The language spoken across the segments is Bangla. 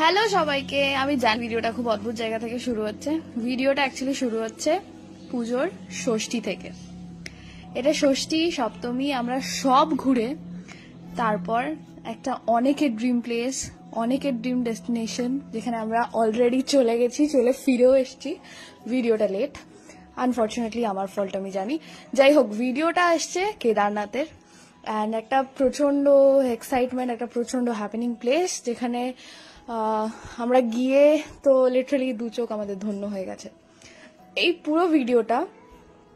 হ্যালো সবাইকে। আমি জানি ভিডিওটা খুব অদ্ভুত জায়গা থেকে শুরু হচ্ছে। ভিডিওটা অ্যাকচুয়ালি শুরু হচ্ছে পুজোর ষষ্ঠী থেকে। এটা ষষ্ঠী সপ্তমী আমরা সব ঘুরে তারপর একটা অনেকের ড্রিম প্লেস, অনেকের ড্রিম ডেস্টিনেশন যেখানে আমরা অলরেডি চলে গেছি, চলে ফিরেও এসেছি। ভিডিওটা লেট, আনফর্চুনেটলি আমার ফল্ট আমি জানি। যাই হোক, ভিডিওটা আসছে কেদারনাথের অ্যান্ড একটা প্রচন্ড এক্সাইটমেন্ট, একটা প্রচন্ড হ্যাপেনিং প্লেস যেখানে আমরা গিয়ে তো লিটারালি দু চোখ আমাদের ধন্য হয়ে গেছে। এই পুরো ভিডিওটা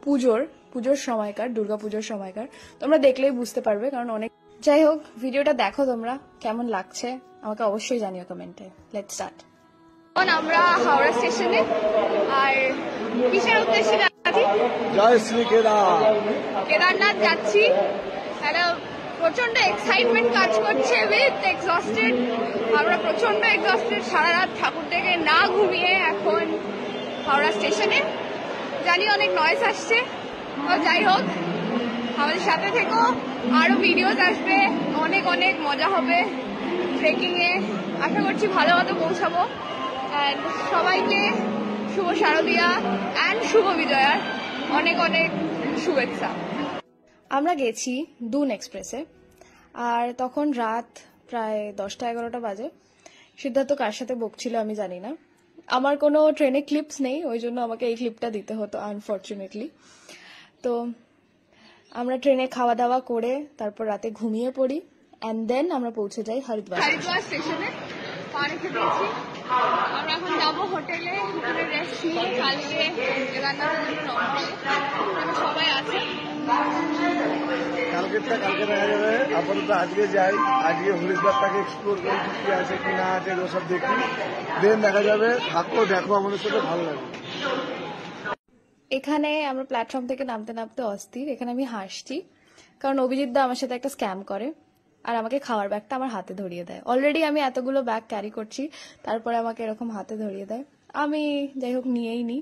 পুজোর সময়কার, দুর্গাপুজোর সময়কার, তোমরা দেখলেই বুঝতে পারবে কারণ অনেক। যাই হোক, ভিডিওটা দেখো, তোমরা কেমন লাগছে আমাকে অবশ্যই জানিও কমেন্টে। Let's start. এখন আমরা হাওড়া স্টেশনে, আর কিসের উদ্দেশ্যে যাচ্ছি? জয় শ্রী কেদারনাথ যাচ্ছি। একটা প্রচন্ড এক্সাইটমেন্ট কাজ করছে উইথ এক্সস্টেড। আমরা প্রচন্ড এক্সস্টেড, সারা রাত ঠাকুর দেখে না ঘুমিয়ে এখন হাওড়া স্টেশনে। জানি অনেক নয়েজ আসছে, যাই হোক আমাদের সাথে থেকো, আরো ভিডিওস আসবে, অনেক অনেক মজা হবে ট্রেকিং এ। আশা করছি ভালো মতো পৌঁছাবো। অ্যান্ড সবাইকে শুভ শারদীয়া অ্যান্ড শুভ বিজয়ার অনেক অনেক শুভেচ্ছা। আমরা গেছি দুন এক্সপ্রেসে, আর তখন রাত প্রায় 10টা-11টা বাজে। সিদ্ধার্থ কার সাথে বকছিল আমি জানি না, আমার কোনো ট্রেনে ক্লিপস নেই, ওই জন্য আমাকে এই ক্লিপটা দিতে হতো আনফর্চুনেটলি। তো আমরা ট্রেনে খাওয়া দাওয়া করে তারপর রাতে ঘুমিয়ে পড়ি, অ্যান্ড দেন আমরা পৌঁছে যাই হরিদ্বার স্টেশনে। পানি খেতেছি, আমরা এখন যাবো হোটেলে, হোটেলে রেস্ট নিয়ে কালকে কেদারনাথের জন্য রওনা হবো। সবাই আছে, কালকে দেখা যাবে। আপাতত আজকে যাই, আজকে হরিদ্বারটাকে এক্সপ্লোর করি, কি আছে কি না আছে ওসব দেখি, দেন দেখা যাবে। থাকো, দেখো, আমাদের সাথে ভালো লাগে। এখানে আমরা প্ল্যাটফর্ম থেকে নামতে নামতে অস্থির। এখানে আমি হাসছি কারণ অভিজিৎ দা আমার সাথে একটা স্ক্যাম করে আর আমাকে খাওয়ার ব্যাগটা আমার হাতে ধরিয়ে দেয়। অলরেডি আমি এতগুলো ব্যাগ ক্যারি করছি, তারপরে আমাকে এরকম হাতে ধরিয়ে দেয়। আমি যাই হোক নিয়েই নি,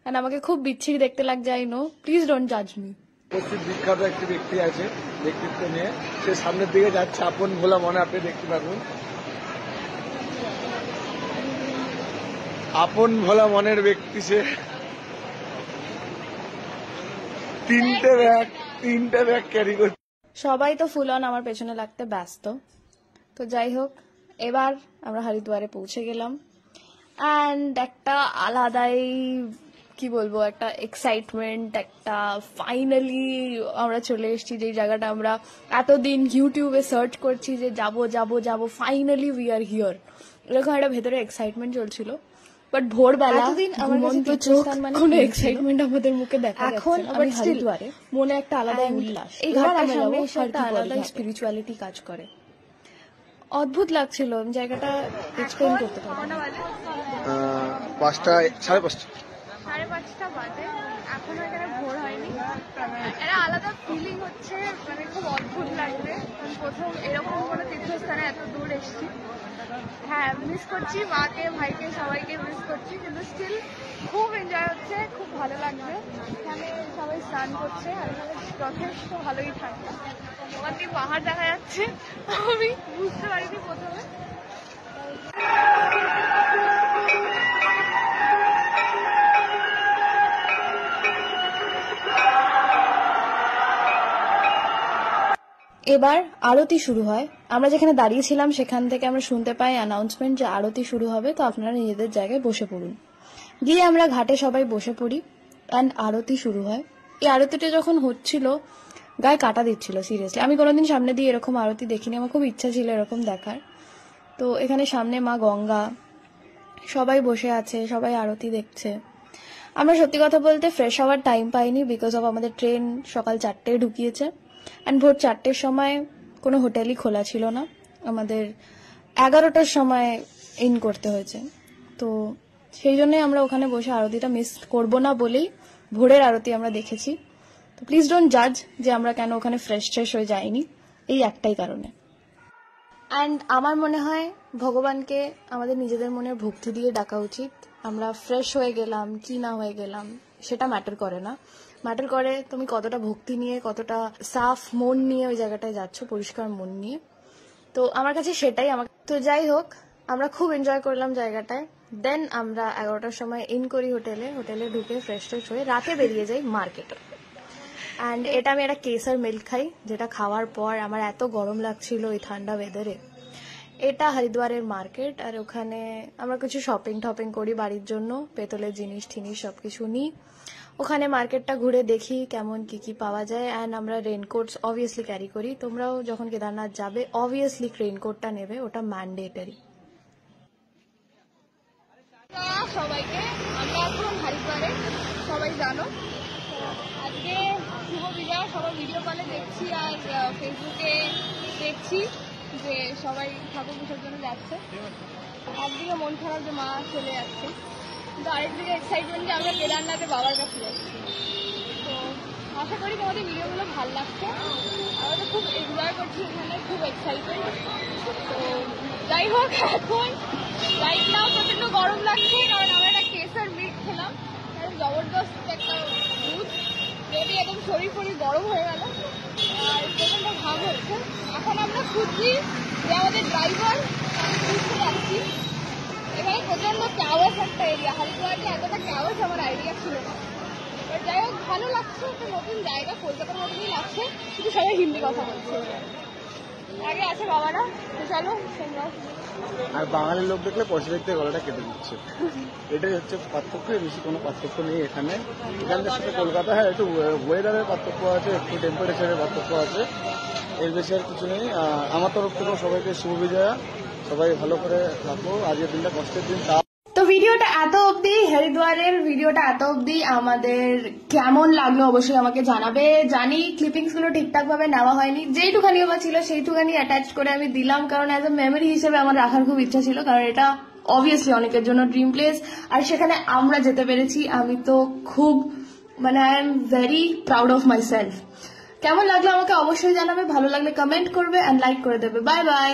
কারণ আমাকে খুব বিচ্ছিরি দেখতে লাগছে। আই নো, প্লিজ ডোন্ট জাজ মি। উপস্থিত বিখ্যাত একটি ব্যক্তি আছে, ব্যক্তিত্ব নিয়ে সে সামনের দিকে যাচ্ছে। আপন ভোলা মনে, আপনি দেখতে পাবেন আপন ভোলা মনের ব্যক্তি সে। তিনটে ব্যাগ ক্যারি করছে। সবাই তো ফুল অন আমার পেছনে লাগতে ব্যস্ত। তো যাই হোক, এবার আমরা হরিদ্বারে পৌঁছে গেলাম, অ্যান্ড একটা আলাদাই কি বলবো, একটা এক্সাইটমেন্ট, একটা ফাইনালি আমরা চলে এসেছি যেই জায়গাটা আমরা এতদিন ইউটিউবে সার্চ করছি যে যাবো যাবো যাবো, ফাইনালি উই আর হিয়ার। এরকম একটা ভেতরে এক্সাইটমেন্ট চলছিল। বাট ভোরবেলা ঘুমন্ত চোখ, কোনো এক্সাইটমেন্ট আমাদের মুখে দেখা এখন আবার হরিদ্বারে মনে একটা আলাদা উল্লাস। এই ঘাটটার সামনে এসে একটা আলাদা স্পিরিচুয়ালিটি কাজ করে। অদ্ভুত লাগছিল, জায়গাটা এক্সপ্লেন করতে পারবো না। 5টা, 5:30। 5:30 বাজে, এখনো এখানে ভোর হয়নি। একটা আলাদা ফিলিং হচ্ছে, মানে খুব অদ্ভুত লাগবে। আমি প্রথম এরকম কোনো তীর্থস্থানে এত দূর এসেছি। হ্যাঁ, মিস করছি মাকে, ভাইকে, সবাইকে মিস করছি, কিন্তু স্টিল খুব এনজয় হচ্ছে, খুব ভালো লাগবে। এখানে সবাই স্নান করছে আর এখানে যথেষ্ট ভালোই ঠান্ডা। ওখান থেকে পাহাড় দেখা যাচ্ছে, আমি বুঝতে পারিনি প্রথমে। এবার আরতি শুরু হয়। আমরা যেখানে দাঁড়িয়েছিলাম সেখান থেকে আমরা শুনতে পাই অ্যানাউন্সমেন্ট যে আরতি শুরু হবে, তো আপনারা নিজেদের জায়গায় বসে পড়ুন। গিয়ে আমরা ঘাটে সবাই বসে পড়ি, অ্যান্ড আরতি শুরু হয়। এই আরতিটা যখন হচ্ছিল গায়ে কাটা দিচ্ছিল, সিরিয়াসলি। আমি কোনোদিন সামনে দিয়ে এরকম আরতি দেখিনি, আমার খুব ইচ্ছা ছিল এরকম দেখার। তো এখানে সামনে মা গঙ্গা, সবাই বসে আছে, সবাই আরতি দেখছে। আমরা সত্যি কথা বলতে ফ্রেশ হওয়ার টাইম পাইনি, বিকজ অফ আমাদের ট্রেন সকাল 4টায় ঢুকিয়েছে, অ্যান্ড ভোর 4টের সময় কোনো হোটেলই খোলা ছিল না। আমাদের 11টার সময় ইন করতে হয়েছে। তো সেই জন্যই আমরা ওখানে বসে আরতিটা মিস করব না বলেই ভোরের আরতি আমরা দেখেছি। তো প্লিজ ডোন্ট জাজ যে আমরা কেন ওখানে ফ্রেশ হয়ে যাইনি, এই একটাই কারণে। অ্যান্ড আমার মনে হয় ভগবানকে আমাদের নিজেদের মনের ভক্তি দিয়ে ডাকা উচিত। আমরা ফ্রেশ হয়ে গেলাম কি না হয়ে গেলাম সেটা ম্যাটার করে না, ম্যাটার করে তুমি কতটা ভক্তি নিয়ে, কতটা সাফ মন নিয়ে ওই জায়গাটায় যাচ্ছ, পরিষ্কার মন নিয়ে। তো আমার কাছে সেটাই। তো যাই হোক, আমরা খুব এনজয় করলাম জায়গাটায়। দেন আমরা 11টার সময় ইন করি হোটেলে ঢুকে ফ্রেশ হয়ে রাতে বেরিয়ে যাই মার্কেটে। অ্যান্ড এটা আমি একটা কেসার মিল্ক খাই, যেটা খাওয়ার পর আমার এত গরম লাগছিল এই ঠান্ডা ওয়েদারে। এটা হরিদ্বারের মার্কেট, আর ওখানে আমরা কিছু শপিং করি বাড়ির জন্য, পেতলের জিনিস সবকিছু নিই। ওখানে মার্কেটটা ঘুরে দেখি কেমন কি পাওয়া যায়। অ্যান্ড আমরা রেনকোটস অবভিয়াসলি ক্যারি করি। তোমরাও যখন কেদারনাথ যাবে অবভিয়াসলি রেনকোটটা নেবে, ওটা ম্যান্ডেটরি। সবাইকে, আমরা এখন হরিদ্বারে, সবাই জানো। আজকে শুভ বিজয়া, সবাই ভিডিও কলে দেখছি আর ফেসবুকে দেখছি যে সবাই ঠাকুর বিসর্জনে যাচ্ছে। একদিকে মন খারাপ যে মা চলে যাচ্ছে, কিন্তু আরেকদিকে এক্সাইটমেন্ট যে আমরা কেদারনাথে বাবার কাছে যাচ্ছি। তো আশা করি তোমাদের ভিডিওগুলো ভালো লাগছে। আমরা তো খুব এনজয় করছি এখানে, খুব এক্সাইটেড। তো যাই হোক, এখন রাইট নাও প্রচন্ড গরম লাগছে, কারণ আমরা একটা কেসার মিল্ক খেলাম, কারণ জবরদস্ত একটা দুধ, যদি একদম শরীর গরম হয়ে গেল আর প্রচন্ড ঘাম হচ্ছে। এখন আমরা খুঁজছি যে আমাদের ড্রাইভার, খুঁজতে যাচ্ছি। এখানে প্রচন্ড ক্যাওয়াস একটা এরিয়া, হরিদ্বারে এতটা ক্যাওয়াস আমার আইডিয়া ছিল না। এবার যাই হোক, ভালো লাগছে, একটা নতুন জায়গা, কলকাতার মতনই লাগছে, কিন্তু সবাই হিন্দি কথা বলছে। আগে আছে বাবারা, তো চলো তোমরাও। আর বাঙালির লোক দেখলে পয়সা দেখতে গলাটা কেটে দিচ্ছে, এটাই হচ্ছে পার্থক্য, বেশি কোনো পার্থক্য নেই এখানে। এখানকার সাথে কলকাতা, হ্যাঁ একটু ওয়েদারের পার্থক্য আছে, একটু টেম্পারেচারের পার্থক্য আছে, এর বেশি আর কিছু নেই। আমার তরফ থেকেও সবাইকে শুভ বিজয়া, সবাই ভালো করে থাকো, আজকের দিনটা কষ্টের দিন। তো ভিডিওটা এত অবধি, হরিদ্বারের ভিডিওটা এত অবধি। আমাদের কেমন লাগলো অবশ্যই আমাকে জানাবে। জানি ক্লিপিংস গুলো ঠিকঠাক ভাবে নেওয়া হয়নি, যেইটুখানি আমার ছিল সেইটুখানি অ্যাটাচ করে আমি দিলাম, কারণ অ্যাজ এ মেমোরি হিসেবে আমার রাখার খুব ইচ্ছা ছিল, কারণ এটা অবভিয়াসলি অনেকের জন্য ড্রিম প্লেস। আর সেখানে আমরা যেতে পেরেছি, আমি তো খুব I am very proud of my self. কেমন লাগলো আমাকে অবশ্যই জানাবে, ভালো লাগলে কমেন্ট করবে অ্যান্ড লাইক করে দেবে। Bye bye.